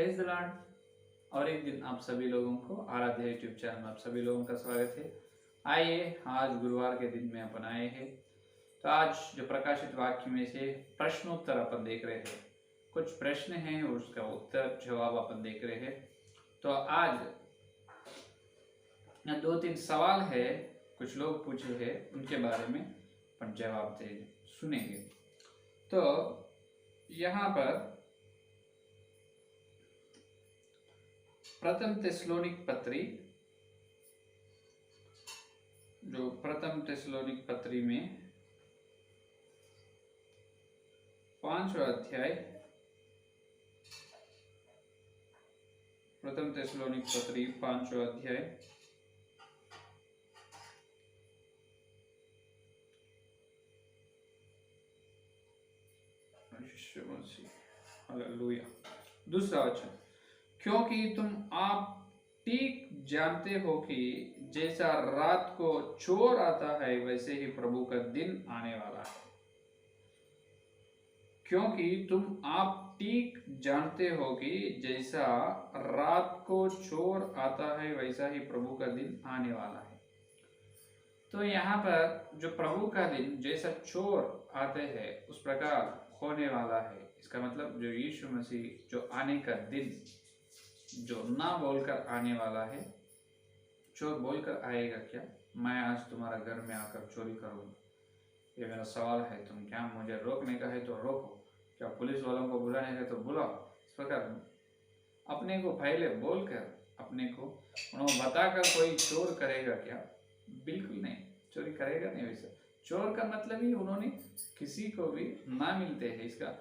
Praise the Lord. और एक दिन आप सभी लोगों को आराध्य यूट्यूब चैनल में आप सभी लोगों का स्वागत है। आइए, आज गुरुवार के दिन में अपन आए हैं। तो आज जो प्रकाशित वाक्य में से प्रश्नोत्तर अपन देख रहे हैं, कुछ प्रश्न हैं और उसका उत्तर जवाब अपन देख रहे हैं। तो आज 2-3 सवाल है, कुछ लोग पूछे हैं, उनके बारे में अपन जवाब दे सुनेंगे। तो यहाँ पर प्रथम थिस्सलुनीक पत्री में 5वां अध्याय, प्रथम थिस्सलुनीक पत्री 5वां अध्याय हालेलुया। दूसरा वचन, क्योंकि तुम आप ठीक जानते हो कि जैसा रात को चोर आता है वैसे ही प्रभु का दिन आने वाला है। क्योंकि तुम आप ठीक जानते हो कि जैसा रात को चोर आता है वैसा ही प्रभु का दिन आने वाला है। तो यहाँ पर जो प्रभु का दिन जैसा चोर आते हैं उस प्रकार होने वाला है। इसका मतलब जो यीशु मसीह जो आने का दिन जो ना बोलकर आने वाला है, चोर बोलकर आएगा क्या, मैं आज तुम्हारा घर में आकर चोरी करूंगा, ये मेरा सवाल है। तुम क्या मुझे रोकने का है तो रोको, क्या पुलिस वालों को बुलाने का तो बुलाओ। इस प्रकार अपने को पहले बोलकर अपने को उन्होंने बताकर कोई चोर करेगा क्या? बिल्कुल नहीं, चोरी करेगा नहीं। वैसा चोर का मतलब ही उन्होंने किसी को भी ना मिलते हैं, इसका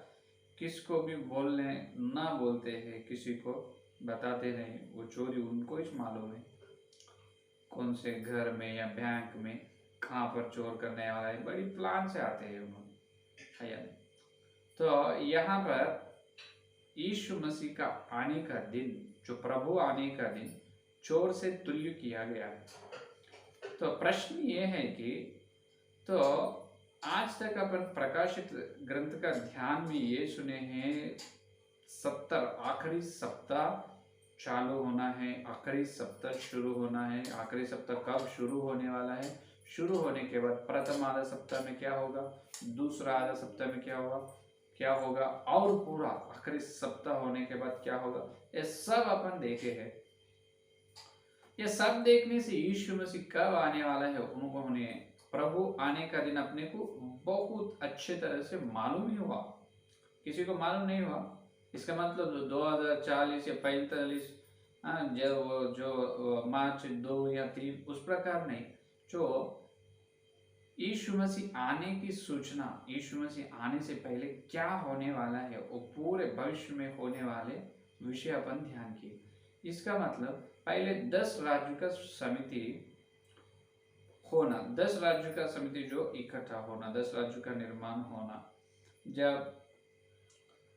किसको भी बोलने ना बोलते हैं, किसी को बताते नहीं, वो चोरी उनको ही मालूम है कौन से घर में या बैंक में कहाँ पर चोर करने वाला है। बड़ी प्लान से आते हैं उन्होंने, है या नहीं? तो यहाँ पर यीशु मसीह का आने का दिन, जो प्रभु आने का दिन चोर से तुल्य किया गया है। तो प्रश्न ये है कि तो आज तक अपन प्रकाशित ग्रंथ का ध्यान में ये सुने हैं 70 आखिरी सप्ताह चालू होना है, आखिरी सप्ताह शुरू होना है। आखिरी सप्ताह कब शुरू होने वाला है? शुरू होने के बाद प्रथम आधा सप्ताह में क्या होगा, दूसरा आधा सप्ताह में क्या होगा और पूरा आखिरी सप्ताह होने के बाद क्या होगा, ये सब अपन देखे हैं। ये सब देखने से यीशु मसीह कब आने वाला है उनको उन्हें प्रभु आने का दिन अपने को बहुत अच्छे तरह से मालूम ही हुआ, किसी को मालूम नहीं हुआ। इसका मतलब 2040 या 45 जो मार्च 2 या 3 उस प्रकार नहीं। जो यीशु मसीह आने की सूचना, यीशु मसीह आने से पहले क्या होने वाला है, वो पूरे भविष्य में होने वाले विषय अपन ध्यान किए। इसका मतलब पहले 10 राज्यों का समिति होना, 10 राज्यों का समिति जो इकट्ठा होना, 10 राज्यों का निर्माण होना, जब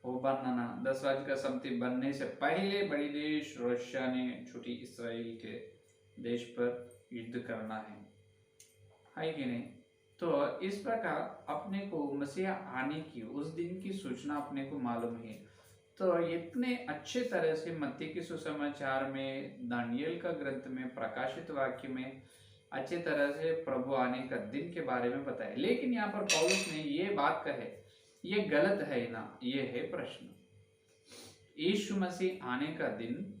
वो बनना, 10 राज्य का समिति बनने से पहले बड़ी देश रशिया ने छोटी इसराइल के देश पर युद्ध करना है कि नहीं? तो इस प्रकार अपने को मसीहा आने की उस दिन की सूचना अपने को मालूम है। तो इतने अच्छे तरह से मत्ती के सुसमाचार में, दानियल का ग्रंथ में, प्रकाशित वाक्य में अच्छे तरह से प्रभु आने का दिन के बारे में बताया। लेकिन यहाँ पर पौलुस ने ये बात कहे, ये गलत है ना? ये है प्रश्न। यीशु मसीह आने का दिन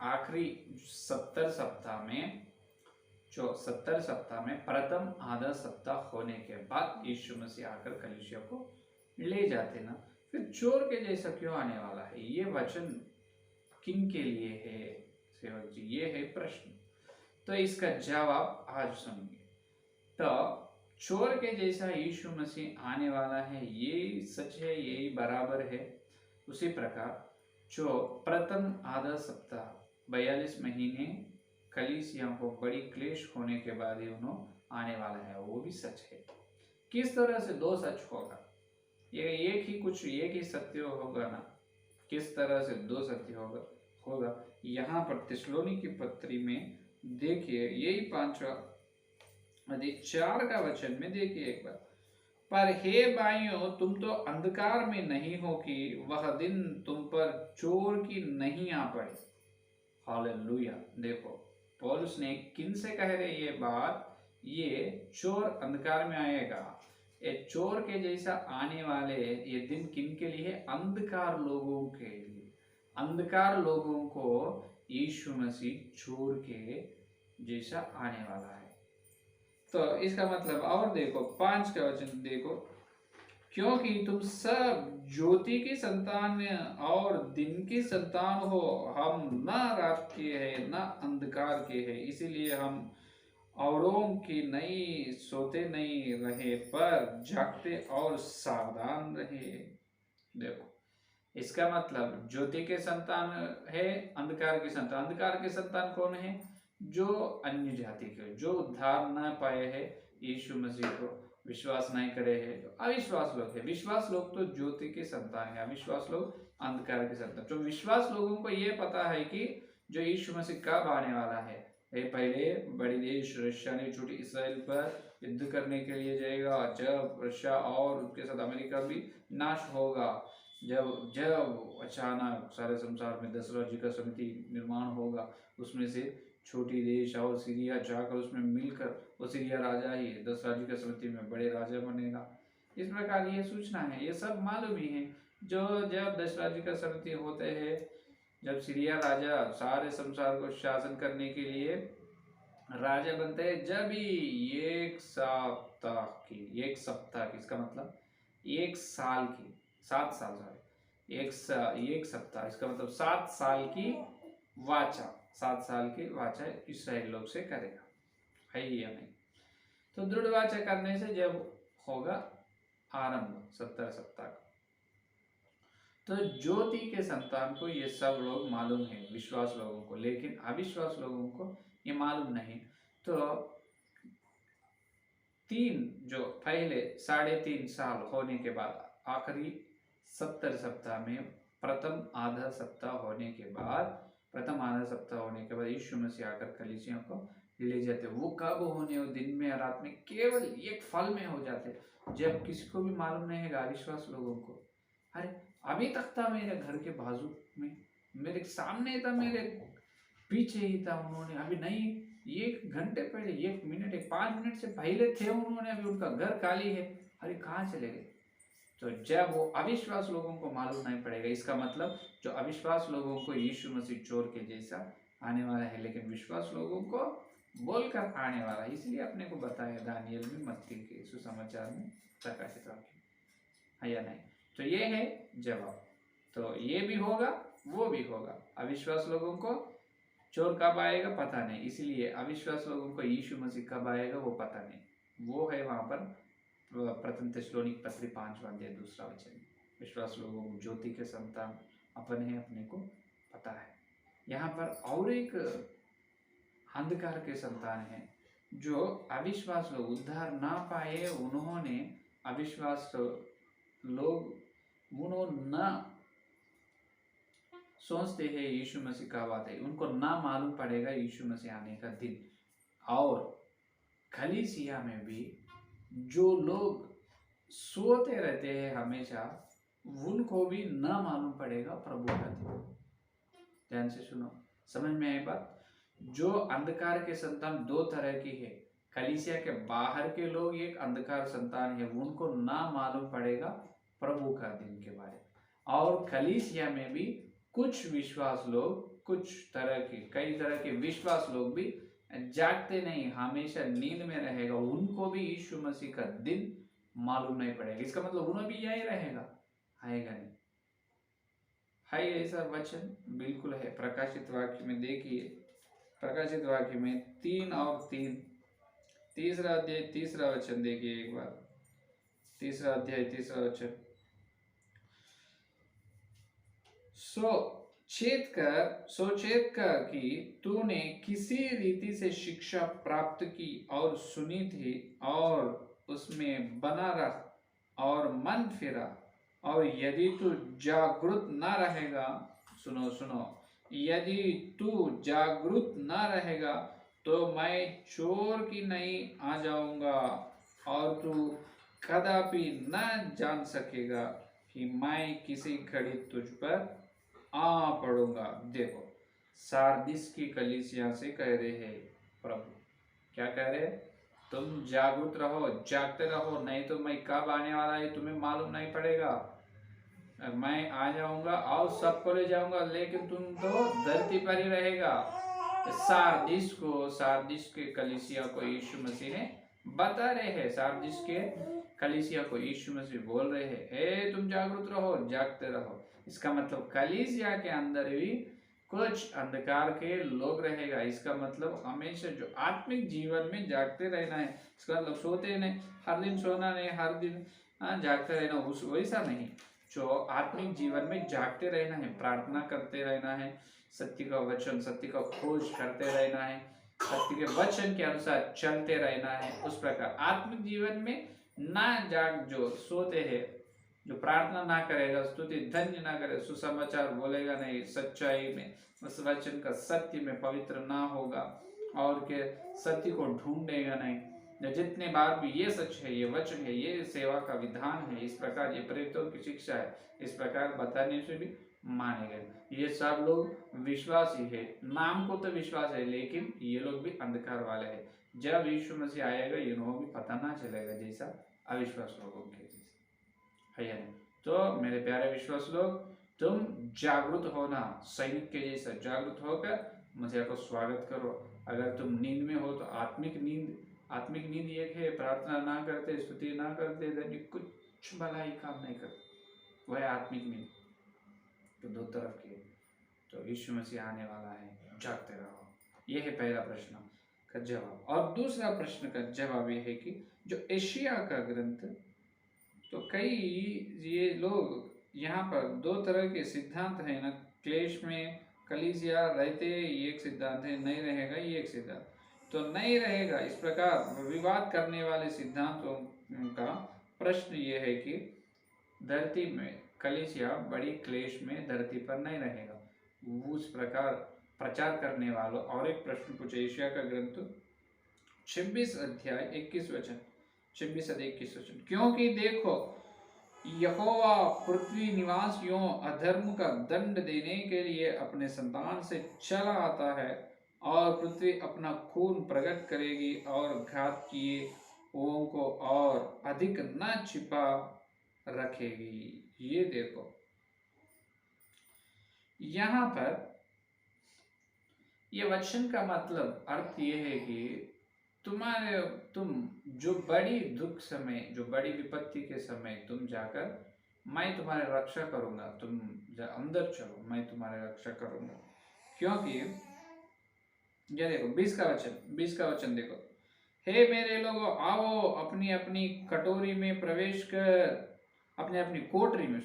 आखिरी 70 सप्ताह में, जो 70 सप्ताह में प्रथम आधा सप्ताह होने के बाद यीशु मसीह आकर कलीसिया को ले जाते ना, फिर चोर के जैसा क्यों आने वाला है? ये वचन किन के लिए है सेवक जी? ये है प्रश्न। तो इसका जवाब आज सुनिए। तो चोर के जैसा यीशु मसीह आने वाला है, ये सच है, यही बराबर है। उसी प्रकार जो प्रथम आधा सप्ताह 42 महीने कलीसिया को बड़ी क्लेश होने के बाद ही उन्होंने आने वाला है, वो भी सच है। किस तरह से दो सच होगा? ये एक ही सत्य होगा ना? किस तरह से दो सत्य होगा? यहाँ पर थिस्सलुनीक की पत्री में देखिए, यही 5वां अध्याय 4 का वचन में देखिए एक बार। पर हे भाइयों, तुम तो अंधकार में नहीं हो कि वह दिन तुम पर चोर की नहीं आ पड़े। हालेलुया। देखो पौलुस ने किन से कह रहे ये बात, ये चोर अंधकार में आएगा, ये चोर के जैसा आने वाले ये दिन किन के लिए? अंधकार लोगों के लिए। अंधकार लोगों को यीशु मसीह चोर के जैसा आने वाला है। तो इसका मतलब और देखो 5 का वचन देखो, क्योंकि तुम सब ज्योति की संतान और दिन की संतान हो, हम न रात के हैं न अंधकार के हैं, इसीलिए हम औरों की नहीं सोते नहीं रहे, पर जागते और सावधान रहे। देखो इसका मतलब ज्योति के संतान है, अंधकार के संतान। अंधकार के संतान कौन है? जो अन्य जाति के, जो उद्धार न पाए हैं, यीशु मसीह को विश्वास नहीं करे हैं, तो अविश्वास लोग है। विश्वास लोग तो ज्योति के संतान है, अविश्वास लोग अंधकार के संतान। तो विश्वास लोगों को ये पता है कि जो यीशु मसीह कब आने वाला है। पहले बड़ी देश रशिया ने छोटी इसराइल पर युद्ध करने के लिए जाएगा, जब रशिया और उसके साथ अमेरिका भी नाश होगा, जब जब अचानक सारे संसार में 10 राज्य का समिति निर्माण होगा, उसमें से छोटी देश और सीरिया जाकर उसमें मिलकर वो सीरिया राजा ही 10 राज्य का समिति में बड़े राजा बनेगा। इस प्रकार ये सूचना है, ये सब मालूम ही है। जो जब 10 राज्य का समिति होते हैं, जब सीरिया राजा सारे संसार को शासन करने के लिए राजा बनते हैं, जब ही एक सप्ताह की इसका मतलब 1 साल की 7 साल सॉरी एक सप्ताह इसका मतलब 7 साल की वाचा, 7 साल की वाचा इसराइल लोग से करेगा, है या नहीं? तो दृढ़ वाचा करने से जब होगा आरंभ 70 सप्ताह का, तो ज्योति के संतान को ये सब लोग मालूम है, विश्वास लोगों को, लेकिन अविश्वास लोगों को ये मालूम नहीं। तो 3 जो पहले 3.5 साल होने के बाद आखिरी 70 सप्ताह में प्रथम आधा सप्ताह होने के बाद यीशु मसीह आकर कलीसियों को ले जाते। वो कब होने? वो दिन में या रात में, केवल एक फल में हो जाते, जब किसी को भी मालूम नहीं है, अविश्वास लोगों को। अरे अभी तक था मेरे घर के बाजू में, मेरे सामने था, मेरे पीछे ही था, उन्होंने अभी नहीं, 1 घंटे पहले, 1 मिनट 5 मिनट से पहले थे उन्होंने, अभी उनका घर खाली है, अरे कहाँ चले गए? तो जब वो अविश्वास लोगों को मालूम नहीं पड़ेगा, इसका मतलब जो अविश्वास लोगों को यीशु मसीह चोर के जैसा आने वाला है, लेकिन विश्वास लोगों को बोलकर आने वाला है। इसलिए अपने को बताया दानियल में, मत्ती के सुसमाचार में, प्रकाशित वाक्य है या नहीं? तो ये है जवाब। तो ये भी होगा, वो भी होगा। अविश्वास लोगों को चोर कब आएगा पता नहीं, इसलिए अविश्वास लोगों को यीशु मसीह कब आएगा वो पता नहीं। वो है वहां पर प्रथम थिस्सलुनीक पत्री 5वां अध्याय 2 वचन। विश्वास लोगों को ज्योति के संतान अपन है, अपने को पता है। यहाँ पर और एक अंधकार के संतान है, जो अविश्वास लोग उद्धार ना पाए, उन्होंने अविश्वास लोग न सोचते हैं यीशु मसीह कब आते हैं, उनको ना मालूम पड़ेगा यीशु मसीह आने का दिन। और कलीसिया में भी जो लोग सोते रहते हैं हमेशा, उनको भी ना मालूम पड़ेगा प्रभु का दिन। ध्यान से सुनो, समझ में आई बात? जो अंधकार के संतान 2 तरह की है। कलीसिया के बाहर के लोग एक अंधकार संतान है, उनको ना मालूम पड़ेगा प्रभु का दिन के बारे में। और कलीसिया में भी कुछ विश्वास लोग, कई तरह के विश्वास लोग भी जागते नहीं, हमेशा नींद में रहेगा, उनको भी यीशु मसीह का दिन मालूम नहीं पड़ेगा। इसका मतलब उन्हें भी यही रहेगा, आएगा नहीं। है ऐसा वचन बिल्कुल है। प्रकाशित वाक्य में देखिए, प्रकाशित वाक्य में 3 और 3, 3 अध्याय 3 वचन देखिए एक बार। 3 अध्याय 3 वचन। सोचेत कर कि तूने किसी रीति से शिक्षा प्राप्त की और सुनी थी, और उसमें बना रह और मन फिरा, और यदि तू जागृत न रहेगा, सुनो, यदि तू जागृत न रहेगा तो मैं चोर की नहीं आ जाऊंगा और तू कदापि न जान सकेगा कि मैं किसी घड़ी तुझ पर आ पड़ूंगा। देखो, सारदिस की कलीसिया से कह रहे हैं प्रभु, क्या कह रहे हैं? तुम जागरूक रहो, जागते रहो, नहीं तो मैं कब आने वाला है तुम्हें मालूम नहीं पड़ेगा। मैं आ जाऊंगा और सबको ले जाऊंगा, लेकिन तुम तो धरती पर ही रहेगा। सारदिस के कलीसिया को यीशु मसीह ने बता रहे हैं, सारदिस के कलीसिया को यीशु मसीह बोल रहे हैं, हे तुम जागरूक रहो, जागते रहो। इसका मतलब कलीसिया के अंदर भी कुछ अंधकार के लोग रहेगा। इसका मतलब हमेशा जो आत्मिक जीवन में जागते रहना है। इसका मतलब सोते नहीं, हर दिन सोना नहीं, हर दिन जागते रहना, उस वैसा नहीं। जो आत्मिक जीवन में जागते रहना है, प्रार्थना करते रहना है, सत्य का वचन, सत्य का खोज करते रहना है, सत्य के वचन के अनुसार चलते रहना है। उस प्रकार आत्मिक जीवन में ना जाग, जो सोते हैं, जो प्रार्थना ना करेगा, स्तुति धन्य ना करे, सुसमाचार बोलेगा नहीं, सच्चाई में, उस वचन का सत्य में पवित्र ना होगा, और के सत्य को ढूंढेगा नहीं। जितने बार भी ये सच है, ये वचन है, ये सेवा का विधान है, इस प्रकार ये प्रेरितों की शिक्षा है, इस प्रकार बताने से भी माने गए। ये सब लोग विश्वासी है, नाम को तो विश्वास है, लेकिन ये लोग भी अंधकार वाले हैं। जब यीशु मसीह आएगा, इन्हों भी पता ना चलेगा, जैसा अविश्वास लोगों के जैसे है। तो मेरे प्यारे विश्वास लोग, तुम जागरूक होना, सैनिक के जैसा जागरूक होकर मुझे को स्वागत करो। अगर तुम नींद में हो तो आत्मिक नींद एक है, प्रार्थना ना करते, स्तुति ना करते, कुछ भलाई काम नहीं करते, वह आत्मिक नींद। तो दो तरफ की, तो यीशु मसीह आने वाला है, जागते रहो। यह है पहला प्रश्न का जवाब। और दूसरा प्रश्न का जवाब यह है कि जो एशिया का ग्रंथ, तो कई ये लोग यहाँ पर दो तरह के सिद्धांत है ना, क्लेश में कलीसिया रहते एक सिद्धांत है, नहीं रहेगा ये एक सिद्धांत, तो नहीं रहेगा। इस प्रकार विवाद करने वाले सिद्धांतों का प्रश्न ये है कि धरती में कलीसिया बड़ी क्लेश में धरती पर नहीं रहेगा। उस प्रकार प्रचार करने वालों और एक प्रश्न पूछे, एशिया का ग्रंथ 26 अध्याय 21 वचन, 26 अध्याय 21 वचन, क्योंकि देखो यहोवा पृथ्वी निवासियों अधर्म का दंड देने के लिए अपने संतान से चला आता है, और पृथ्वी अपना खून प्रकट करेगी और घात किए हुओं को और अधिक न छिपा रखेगी। ये देखो, यहाँ पर ये वचन का मतलब अर्थ ये है कि तुम जो बड़ी दुख समय, जो बड़ी विपत्ति के समय तुम जाकर, मैं तुम्हारी रक्षा करूंगा, तुम अंदर चलो, मैं तुम्हारी रक्षा करूंगा। क्योंकि ये देखो 20 का वचन देखो, हे मेरे लोगों, आओ अपनी अपनी कटोरी में प्रवेश कर, अपनी अपनी कोठरी में,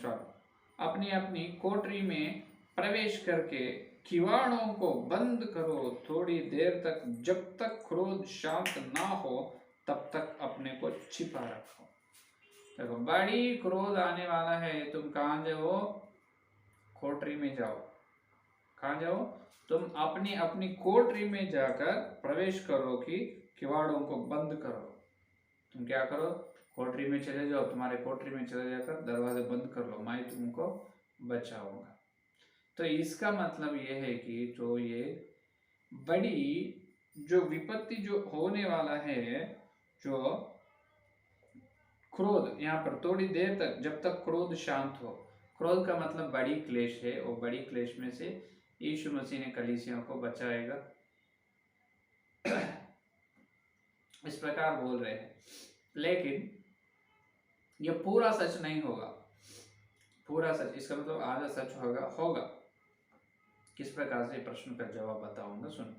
अपनी अपनी कोठरी में प्रवेश करके किवाड़ों को बंद करो थोड़ी देर तक, जब तक क्रोध शांत ना हो तब तक अपने को छिपा रखो। देखो, बड़ी क्रोध आने वाला है, तुम कहाँ जाओ? कोठरी में जाओ। कहाँ जाओ? तुम अपनी अपनी कोठरी में जाकर प्रवेश करो कि किवाड़ों को बंद करो। तुम क्या करो? कोठरी में चले जाओ, तुम्हारे कोठरी में चले जाकर दरवाजे बंद कर लो, मैं तुमको बचाऊंगा। तो इसका मतलब ये है कि जो ये बड़ी जो विपत्ति जो होने वाला है, जो क्रोध, यहाँ पर थोड़ी देर तक, जब तक क्रोध शांत हो, क्रोध का मतलब बड़ी क्लेश है, और बड़ी क्लेश में से यीशु मसीह ने कलीसियों को बचाएगा। इस प्रकार बोल रहे हैं, लेकिन यह पूरा सच नहीं होगा। पूरा सच, इसका मतलब आधा सच होगा। किस प्रकार से प्रश्न का जवाब बताऊंगा, सुन।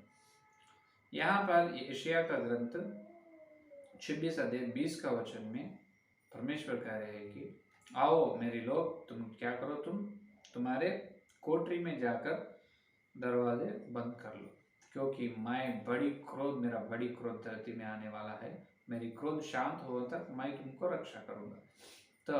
यहाँ पर यशायाह का ग्रंथ 26 अध्याय 20 का वचन में परमेश्वर कह रहे हैं कि आओ मेरे लोग, तुम क्या करो, तुम्हारे कोठरी में जाकर दरवाजे बंद कर लो, क्योंकि मेरा बड़ी क्रोध धरती में आने वाला है। मेरी क्रोध शांत हो तक मैं तुमको रक्षा करूंगा। तो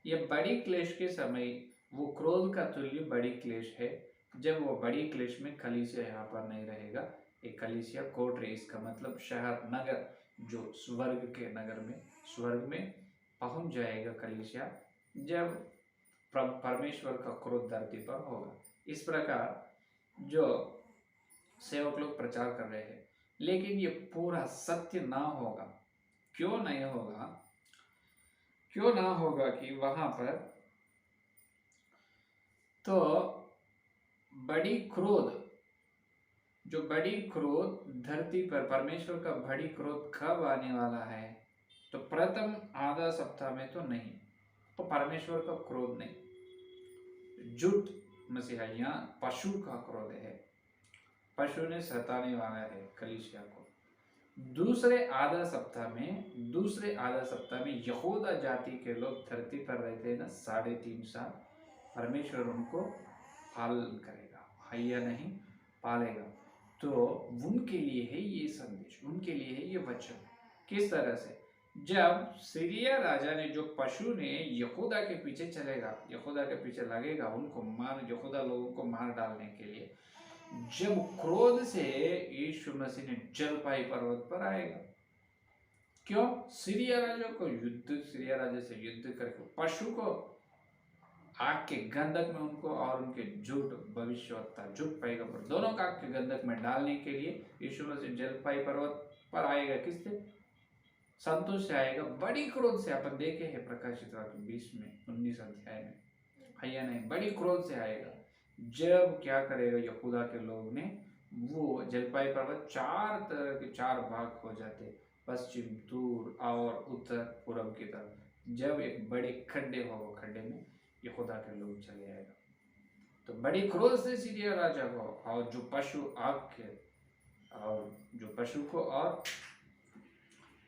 ये बड़ी क्लेश के समय वो क्रोध का तुल्य बड़ी क्लेश है। जब वो बड़ी क्लेश में कलीसिया यहाँ पर नहीं रहेगा, एक कलीसिया कोठरी, इसका मतलब शहर, नगर, जो स्वर्ग के नगर में, स्वर्ग में पहुंच जाएगा कलीसिया जब परमेश्वर का क्रोध धरती पर होगा। इस प्रकार जो सेवक लोग प्रचार कर रहे हैं, लेकिन ये पूरा सत्य ना होगा। क्यों नहीं होगा? क्यों ना होगा कि वहां पर तो बड़ी क्रोध, जो बड़ी क्रोध धरती पर, परमेश्वर का बड़ी क्रोध कब आने वाला है? तो प्रथम आधा सप्ताह में तो नहीं, तो परमेश्वर का क्रोध नहीं, झूठ मसीहा, यहाँ पशु का क्रोध है। पशु ने सताने वाला है कलीसिया को। दूसरे आधा सप्ताह में यहूदा जाति के लोग धरती पर रहते हैं ना 3.5 साल, परमेश्वर उनको पालन करेगा, है या नहीं पालेगा। तो उनके लिए है ये संदेश, उनके लिए है ये वचन। किस तरह से? जब सीरिया राजा ने, जो पशु ने यहूदा के पीछे चलेगा, यहूदा के पीछे लगेगा, उनको मार, यहूदा लोगों को मार डालने के लिए, जब क्रोध से यीशु मसीह ने जलपाई पर्वत पर आएगा। क्यों? सीरिया राजा से युद्ध करके पशु को आग के गंधक में उनको और उनके झूठ भविष्यवक्ता, झूठ पैगंबर दोनों का आग के गंधक में डालने के लिए यीशु मसीह जलपाई पर्वत पर आएगा। किससे? संतोष से आएगा, बड़ी क्रोध से। अपन देखे हैं प्रकाशित वाक्य 20 में 19 अध्याय में, है या नहीं? बड़ी क्रोध से आएगा। जब क्या करेगा यहूदा के लोग ने, वो जलपाई पर्वत 4 तरह के 4 भाग हो जाते, पश्चिम, दूर और उत्तर पूर्व की तरफ। जब एक बड़े खड्डे हो, वो खड्डे में यहूदा के लोग चले आएगा। तो बड़ी क्रोध से सीरिया राजा को और जो पशु आग के, और जो पशु को और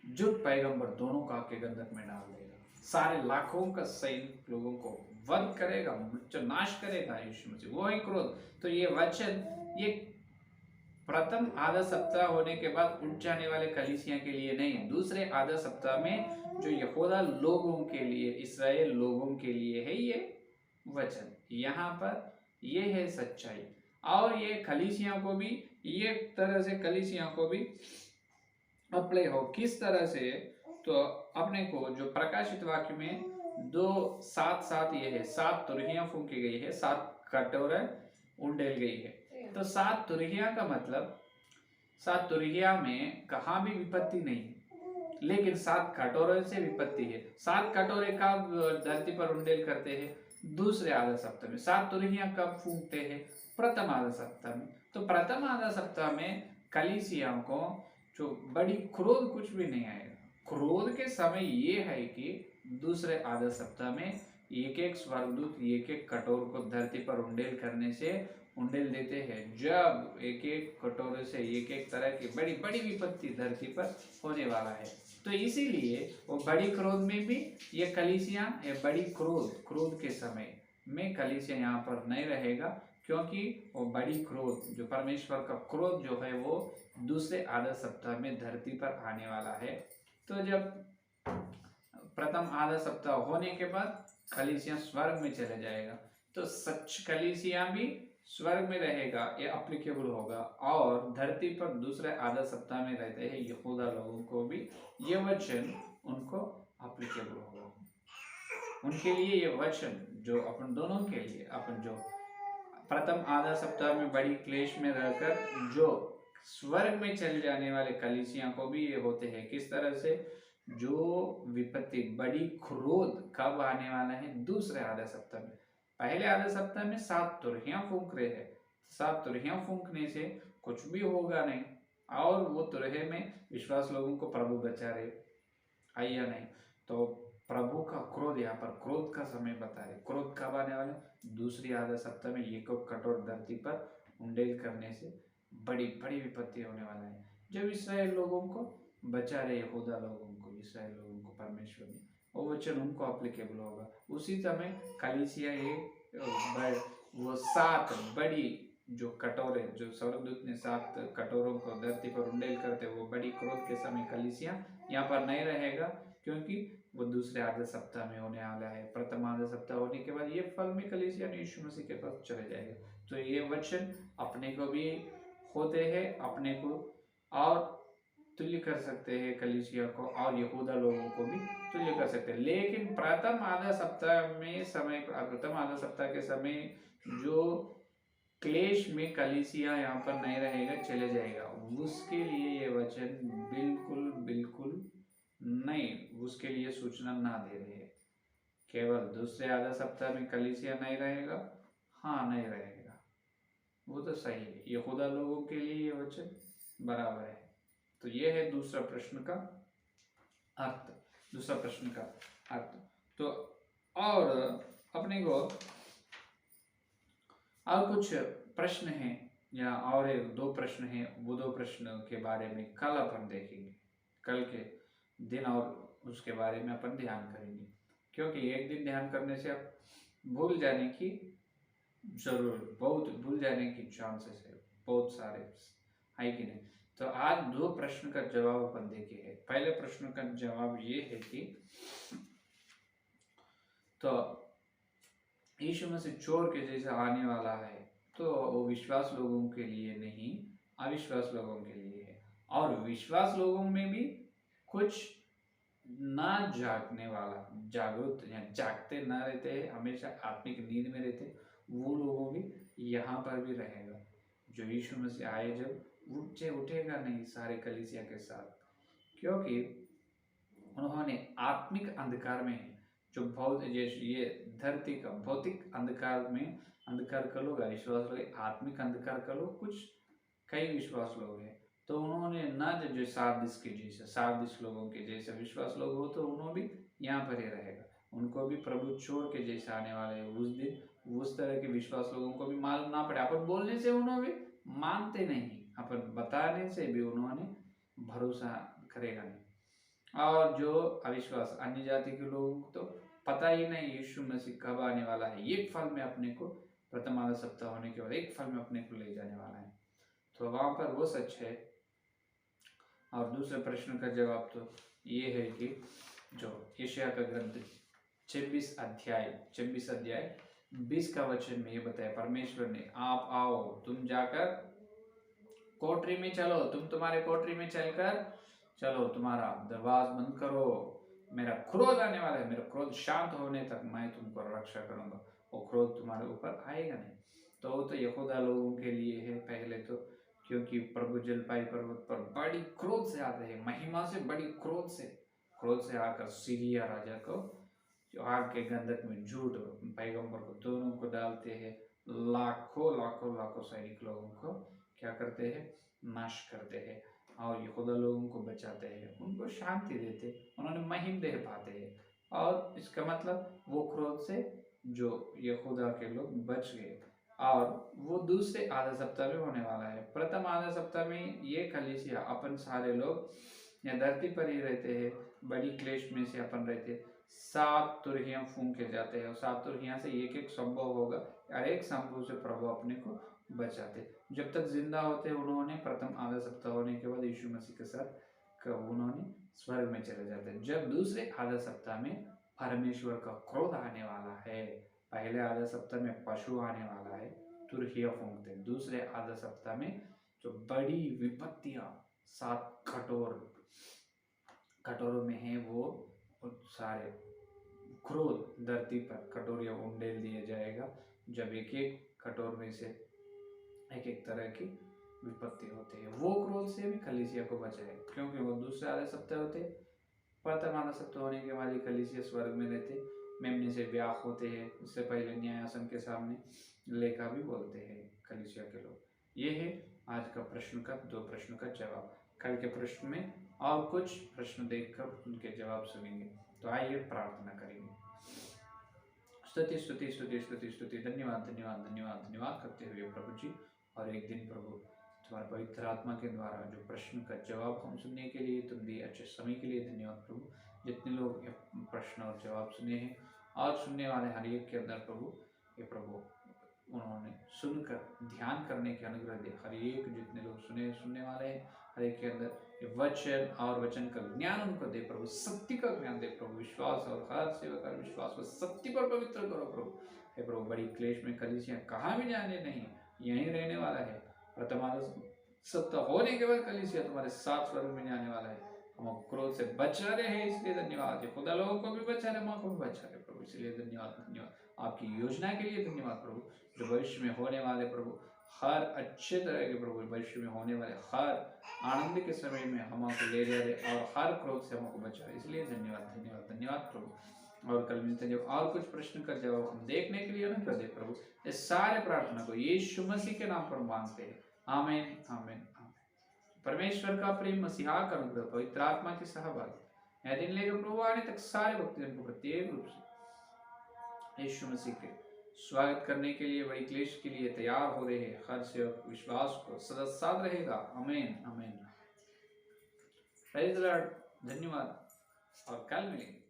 झूठ पैगंबर दोनों का आग के गंधक में डाल देगा। सारे लाखों का सैनिक लोगों को वध करेगा, नाश करेगा यीशु मसीह, वो ही क्रोध। तो ये वचन, ये प्रथम आधा सप्ताह होने के बाद उठ जाने वाले कलीसिया के लिए नहीं, दूसरे आधा सप्ताह में जो यहूदा लोगों के लिए, इस्राएल लोगों के लिए है ये वचन। यहाँ पर ये है सच्चाई। और ये कलीसिया को भी, ये तरह से कलीसिया को भी अप्लाई हो। किस तरह से? तो अपने को जो प्रकाशित वाक्य में 2:7 ये है, 7 तुरहियां फूंकी गई है, 7 कटोरे उंडेल गई है। तो 7 तुरहिया का मतलब, 7 तुरहिया में कहाँ भी विपत्ति नहीं, लेकिन 7 कटोरे से विपत्ति है। 7 कटोरे कब धरती पर उंडेल करते हैं? दूसरे आधा सप्ताह में। 7 तुरहिया कब फूंकते हैं? प्रथम आधा सप्ताह में। तो प्रथम आधा सप्ताह में कलीसिया को जो बड़ी क्रोध कुछ भी नहीं आएगा। क्रोध के समय ये है कि दूसरे आधा सप्ताह में एक स्वर्गदूत एक कटोर को धरती पर उंडेल करने से उंडेल देते हैं। जब एक कटोरे से एक तरह की बड़ी बड़ी विपत्ति धरती पर होने वाला है। तो इसीलिए वो बड़ी क्रोध में भी ये कलीसिया, बड़ी क्रोध के समय में कलीसिया यहाँ पर नहीं रहेगा, क्योंकि वो बड़ी क्रोध, जो परमेश्वर का क्रोध जो है, वो दूसरे आधा सप्ताह में धरती पर आने वाला है। तो जब प्रथम आधा सप्ताह होने के बाद कलीसिया स्वर्ग में चले जाएगा, तो सच कलीसिया भी स्वर्ग में रहेगा, ये अप्लीकेबल होगा। और धरती पर दूसरे आधा सप्ताह में रहते हैं यहूदा लोगों को भी ये वचन उनको अप्लीकेबल होगा। उनके लिए ये वचन, जो अपन दोनों के लिए, अपन जो प्रथम आधा सप्ताह में बड़ी क्लेश में रहकर जो स्वर्ग में चले जाने वाले कलीसिया को भी ये होते हैं। किस तरह से? जो विपत्ति, बड़ी क्रोध कब आने वाला है? दूसरे आधा सप्ताह में। पहले आधा सप्ताह में 7 तुरहियां फूंक रहे हैं। 7 तुरहियां फूंकने से कुछ भी होगा नहीं, और वो तुरहे में विश्वास लोगों को प्रभु बचा रहे, है या नहीं? तो प्रभु का क्रोध, यहाँ पर क्रोध का समय बता रहे। क्रोध कब आने वाला? दूसरी आधा सप्ताह में एक कठोर धरती पर उंडेल करने से बड़ी बड़ी विपत्ति होने वाला है। जब इस्राएल लोगों को बचा रहे, यहूदा लोगों को, इस्राएल लोगों को परमेश्वर ने, वो वचन उनको अप्लीकेबल होगा। उसी समय कलीसिया वो 7 बड़ी जो कटोरे, जो स्वर्गदूत ने 7 कटोरों को धरती पर उंडेल करते, वो बड़ी क्रोध के समय कलीसिया यहाँ पर नहीं रहेगा, क्योंकि वो दूसरे आधे सप्ताह में होने वाला है। प्रथम आधे सप्ताह होने के बाद ये फल में कलीसिया यीशु मसीह के पास चले जाएगा। तो ये वचन अपने को भी होते हैं, अपने को, और तुल्य कर सकते हैं कलीसिया को, और यहूदा लोगों को भी तुल्य कर सकते हैं। लेकिन प्रथम आधा सप्ताह में समय, प्रथम आधा सप्ताह के समय जो क्लेश में कलीसिया यहाँ पर नहीं रहेगा, चले जाएगा, उसके लिए ये वचन बिल्कुल बिल्कुल नहीं, उसके लिए सूचना ना दे रहे हैं। केवल दूसरे आधा सप्ताह में कलीसिया नहीं रहेगा, हाँ नहीं रहेगा, वो तो सही है, यहूदा लोगों के लिए ये वचन बराबर है। तो ये है दूसरा प्रश्न का अर्थ, दूसरा प्रश्न का अर्थ। तो और अपने को और कुछ प्रश्न हैं, या और एक दो प्रश्न हैं, वो दो प्रश्न के बारे में कल अपन देखेंगे, कल के दिन, और उसके बारे में अपन ध्यान करेंगे, क्योंकि एक दिन ध्यान करने से आप भूल जाने की जरूर, बहुत भूल जाने की चांसेस है बहुत सारे, है कि नहीं। तो आज दो प्रश्न का जवाब अपन देखे हैं। पहले प्रश्न का जवाब ये है कि तो यीशु मसीह चोर के जैसा आने वाला है, तो वो विश्वास लोगों के लिए नहीं, अविश्वास लोगों के लिए है। और विश्वास लोगों में भी कुछ ना जागने वाला, जागरूक या जागते ना रहते हैं, हमेशा आत्मिक नींद में रहते, वो लोगों भी यहाँ पर भी रहेगा। जो यीशु मसीह आए जब उठेगा नहीं सारे कलीसिया के साथ, क्योंकि उन्होंने आत्मिक अंधकार में, जो ये धरती का भौतिक अंधकार में, अंधकार का लोग अविश्वास लोग, आत्मिक अंधकार का लोग कुछ कई विश्वास लोग हैं। तो उन्होंने ना जो सार्दिस के जैसे, सार्दिस लोगों के जैसे विश्वास लोग हो, तो उन्होंने भी यहाँ पर ही रहेगा, उनको भी प्रभु चोर के जैसे आने वाले हैं उस दिन। उस तरह के विश्वास लोगों को भी मालूम ना पड़े, अपन बोलने से उन्होंने मानते नहीं, अपन बताने से भी उन्होंने भरोसा करेगा नहीं। और जो अविश्वास अन्य जाति के लोगों को तो पता ही नहीं यीशु मसीह कब आने वाला है, एक फल में अपने को, प्रथम आधा सप्ताह होने के बाद एक फल में अपने को ले जाने वाला है, तो वहां पर वो सच है। और दूसरे प्रश्न का जवाब तो ये है कि जो यशायाह का ग्रंथ 26 अध्याय 20 का वचन में ये बताया, परमेश्वर ने, आप आओ, तुम जाकर कोठरी में चलो, तुम तुम्हारे कोठरी में चलकर चलो, तुम्हारा दरवाजा बंद करो, मेरा क्रोध आने वाला है, मेरा क्रोध शांत होने तक मैं तुमको रक्षा करूंगा, वो क्रोध तुम्हारे ऊपर आएगा नहीं। तो वो तो यहूदा लोगों के लिए है पहले तो, क्योंकि प्रभु जलपाई पर्वत पर बड़ी क्रोध से आते हैं, महिमा से, बड़ी क्रोध से आकर सीरिया राजा को, जो आग के गंधक में झूठ पैगंबर को दोनों को डालते हैं, लाखों सैनिक लोगों को क्या करते हैं, नाश करते हैं, और यहूदा लोगों को बचाते हैं, उनको शांति देते, उन्होंने महिम दे पाते हैं। और इसका मतलब वो क्रोध से जो यहूदा के लोग बच गए। और वो दूसरे आधा सप्ताह में होने वाला है। प्रथम आधा सप्ताह में ये कलीसिया, अपन सारे लोग या धरती पर ही रहते हैं, बड़ी क्लेश में से अपन रहते हैं, 7 तुरहियां फूंके जाते हैं, और 7 तुरहियां से एक एक संभव होगा, और एक संभव से प्रभु अपने को बचाते। जब तक जिंदा होते उन्होंने प्रथम आधा सप्ताह होने के बाद यीशु मसीह के साथ उन्होंने स्वर्ग में चले जाते। जब दूसरे आधा सप्ताह में परमेश्वर का क्रोध आने वाला है, पहले आधा सप्ताह में पशु आने वाला है, तुरहिया फूंकते, दूसरे आधा सप्ताह में जो बड़ी विपत्तियां 7 कटोरों में है, वो सारे क्रोध धरती पर कटोरियां उंडेल दिया जाएगा, जब एक एक कटोर में से एक एक तरह की विपत्ति होती है। वो क्रोध से भी कलीसिया को बचाए, क्योंकि वो दूसरे आधे सप्ताह होते, प्रथम आधा सप्ताह होने के बाद कलीसिया स्वर्ग में रहते, मेमने से ब्याह होते हैं, उससे पहले न्यायासन के सामने लेखा भी बोलते हैं कलीसिया के लोग। ये है आज का प्रश्न का, 2 प्रश्न का जवाब। कल के प्रश्न में और कुछ प्रश्न देखकर उनके जवाब सुनेंगे। तो आइए प्रार्थना करेंगे। स्तुति स्तुति स्तुति स्तुति स्तुति, धन्यवाद धन्यवाद धन्यवाद धन्यवाद करते हुए प्रभु जी, और एक दिन प्रभु तुम्हारे पवित्र आत्मा के द्वारा जो प्रश्न का जवाब हम सुनने के लिए तुम दिए अच्छे समय के लिए धन्यवाद प्रभु। जितने लोग ये प्रश्न और जवाब सुने हैं और सुनने वाले हर एक के अंदर प्रभु, ये प्रभु उन्होंने सुनकर ध्यान करने के अनुग्रह दे। हर एक जितने लोग सुनने वाले हैं, हर एक के अंदर ये वचन और वचन का ज्ञान उनको दे प्रभु, सत्य का ज्ञान दे प्रभु, विश्वास और हर सेवा का विश्वास को सत्य पर पवित्र करो प्रभु। हे प्रभु, बड़ी क्लेश में कलीसिया कहाँ भी जाने नहीं, यहीं रहने वाला है। प्रथम आधा सत्ता होने के बाद कलीसिया तुम्हारे साथ स्वर्ग में आने वाला है। हम क्रोध से बचा रहे हैं, इसलिए धन्यवाद है। खुदा लोगों को भी बचा रहे, माँ को भी बचा रहे प्रभु, इसलिए धन्यवाद धन्यवाद। आपकी योजना के लिए धन्यवाद प्रभु, जो भविष्य में होने वाले प्रभु हर अच्छे तरह के प्रभु, भविष्य में होने वाले हर आनंद के समय में हमको ले जा रहे और हर क्रोध से हमको बचा रहे, इसलिए धन्यवाद धन्यवाद धन्यवाद प्रभु। और कल मिलते हैं जब और कुछ प्रश्न कर जवाब हम देखने के लिए अनुग्रह दे प्रभु। इस सारे प्रार्थना को यीशु मसीह के नाम पर मांगते हैं, आमीन आमीन आमीन। परमेश्वर का प्रेम, मसीहा का अनुग्रह, पवित्र आत्मा की सहभागिता यह दिन लेकर प्रभु आने तक सारे भक्तजन को प्रत्येक रूप से यीशु मसीह के स्वागत करने के लिए, बड़ी क्लेश के लिए तैयार हो रहे हैं। हर सेवक विश्वास को सदा साथ रहेगा, आमीन आमीन। प्रेज़ द लॉर्ड, धन्यवाद और कल मिलेंगे।